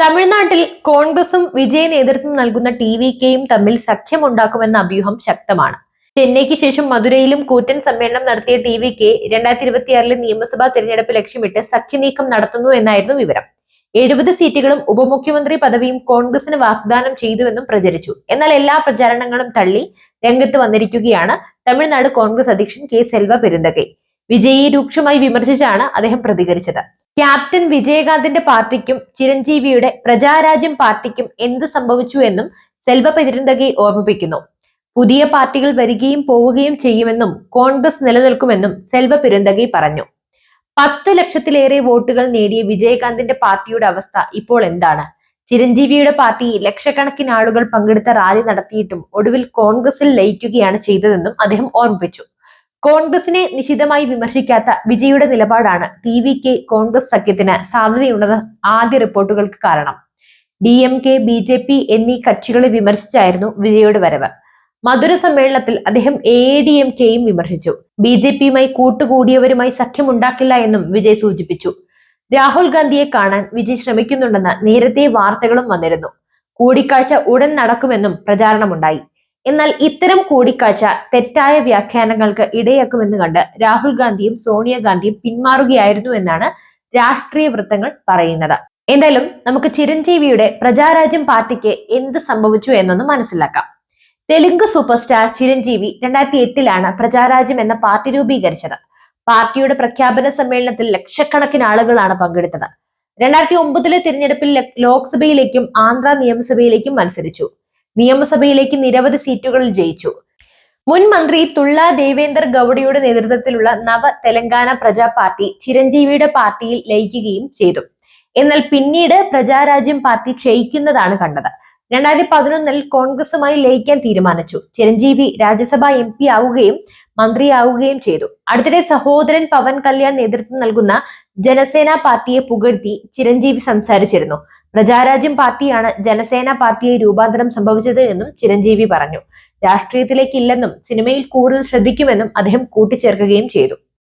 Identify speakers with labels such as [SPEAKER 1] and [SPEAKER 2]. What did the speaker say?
[SPEAKER 1] തമിഴ്നാട്ടിൽ കോൺഗ്രസും വിജയ് നേതൃത്വം നൽകുന്ന ടി.വി.കെയും തമ്മിൽ സഖ്യമുണ്ടാക്കുമെന്ന അഭ്യൂഹം ശക്തമാണ്. ചെന്നൈക്ക് ശേഷം മധുരയിലും കൂറ്റൻ സമ്മേളനം നടത്തിയ ടി.വി.കെ 2026 നിയമസഭാ തെരഞ്ഞെടുപ്പ് ലക്ഷ്യമിട്ട് സഖ്യനീക്കം നടത്തുന്നു എന്നായിരുന്നു വിവരം. 70 സീറ്റുകളും ഉപമുഖ്യമന്ത്രി പദവിയും കോൺഗ്രസിന് വാഗ്ദാനം ചെയ്തുവെന്നും പ്രചരിച്ചു. എന്നാൽ എല്ലാ പ്രചാരണങ്ങളും തള്ളി രംഗത്ത് വന്നിരിക്കുകയാണ് തമിഴ്നാട് കോൺഗ്രസ് അധ്യക്ഷൻ കെ സെൽവ പെരുന്തകൈ. വിജയിയെ രൂക്ഷമായി വിമർശിച്ചാണ് അദ്ദേഹം പ്രതികരിച്ചത്. ക്യാപ്റ്റൻ വിജയകാന്തിന്റെ പാർട്ടിക്കും ചിരഞ്ജീവിയുടെ പ്രജാരാജ്യം പാർട്ടിക്കും എന്ത് സംഭവിച്ചു എന്നും സെൽവ പെരുന്തകൈ ഓർമ്മിപ്പിക്കുന്നു. പുതിയ പാർട്ടികൾ വരികയും പോവുകയും ചെയ്യുമെന്നും കോൺഗ്രസ് നിലനിൽക്കുമെന്നും സെൽവ പെരുന്തകൈ പറഞ്ഞു. 10 ലക്ഷത്തിലേറെ വോട്ടുകൾ നേടിയ വിജയകാന്തിന്റെ പാർട്ടിയുടെ അവസ്ഥ ഇപ്പോൾ എന്താണ്? ചിരഞ്ജീവിയുടെ പാർട്ടി ലക്ഷക്കണക്കിന് ആളുകൾ പങ്കെടുത്ത റാലി നടത്തിയിട്ടും ഒടുവിൽ കോൺഗ്രസിൽ ലയിക്കുകയാണ് ചെയ്തതെന്നും അദ്ദേഹം ഓർമ്മിപ്പിച്ചു. കോൺഗ്രസിനെ നിശിതമായി വിമർശിക്കാത്ത വിജയുടെ നിലപാടാണ് ടി.വി.കെ കോൺഗ്രസ് സഖ്യത്തിന് സാധ്യതയുണ്ടെന്ന ആദ്യ റിപ്പോർട്ടുകൾക്ക് കാരണം. DMK, BJP എന്നീ കക്ഷികളെ വിമർശിച്ചായിരുന്നു വിജയുടെ വരവ്. മധുര സമ്മേളനത്തിൽ അദ്ദേഹം AADMKയും വിമർശിച്ചു. BJPയുമായി കൂട്ടുകൂടിയവരുമായി സഖ്യമുണ്ടാക്കില്ല എന്നും വിജയ് സൂചിപ്പിച്ചു. രാഹുൽ ഗാന്ധിയെ കാണാൻ വിജയ് ശ്രമിക്കുന്നുണ്ടെന്ന് നേരത്തെ വാർത്തകളും വന്നിരുന്നു. കൂടിക്കാഴ്ച ഉടൻ നടക്കുമെന്നും പ്രചാരണമുണ്ടായി. എന്നാൽ ഇത്തരം കൂടിക്കാഴ്ച തെറ്റായ വ്യാഖ്യാനങ്ങൾക്ക് ഇടയാക്കുമെന്ന് കണ്ട് രാഹുൽ ഗാന്ധിയും സോണിയാഗാന്ധിയും പിന്മാറുകയായിരുന്നു എന്നാണ് രാഷ്ട്രീയ വൃത്തങ്ങൾ പറയുന്നത്. എന്തായാലും നമുക്ക് ചിരഞ്ജീവിയുടെ പ്രജാരാജ്യം പാർട്ടിക്ക് എന്ത് സംഭവിച്ചു എന്നൊന്ന് മനസ്സിലാക്കാം. തെലുങ്ക് സൂപ്പർ സ്റ്റാർ ചിരഞ്ജീവി 2008 പ്രജാരാജ്യം എന്ന പാർട്ടി രൂപീകരിച്ചത്. പാർട്ടിയുടെ പ്രഖ്യാപന സമ്മേളനത്തിൽ ലക്ഷക്കണക്കിന് ആളുകളാണ് പങ്കെടുത്തത്. 2009 തിരഞ്ഞെടുപ്പിൽ ലോക്സഭയിലേക്കും ആന്ധ്ര നിയമസഭയിലേക്കും മത്സരിച്ചു. നിയമസഭയിലേക്ക് നിരവധി സീറ്റുകളിൽ ജയിച്ചു. മുൻ മന്ത്രി തുള്ള ദേവേന്ദർ ഗൌഡയുടെ നേതൃത്വത്തിലുള്ള നവ തെലങ്കാന പ്രജാ പാർട്ടി ചിരഞ്ജീവിയുടെ പാർട്ടിയിൽ ലയിക്കുകയും ചെയ്തു. എന്നാൽ പിന്നീട് പ്രജാരാജ്യം പാർട്ടി ക്ഷയിക്കുന്നതാണ് കണ്ടത്. 2011 കോൺഗ്രസുമായി ലയിക്കാൻ തീരുമാനിച്ചു. ചിരഞ്ജീവി രാജ്യസഭാ MP ആവുകയും മന്ത്രിയാവുകയും ചെയ്തു. അടുത്തിടെ സഹോദരൻ പവൻ കല്യാൺ നേതൃത്വം നൽകുന്ന ജനസേന പാർട്ടിയെ പുകഴ്ത്തി ചിരഞ്ജീവി സംസാരിച്ചിരുന്നു. പ്രജാരാജ്യം പാർട്ടിയാണ് ജനസേന പാർട്ടിയെ രൂപാന്തരം സംഭവിച്ചത് എന്നും ചിരഞ്ജീവി പറഞ്ഞു. രാഷ്ട്രീയത്തിലേക്ക് ഇല്ലെന്നും സിനിമയിൽ കൂടുതൽ ശ്രദ്ധിക്കുമെന്നും അദ്ദേഹം കൂട്ടിച്ചേർക്കുകയും ചെയ്തു.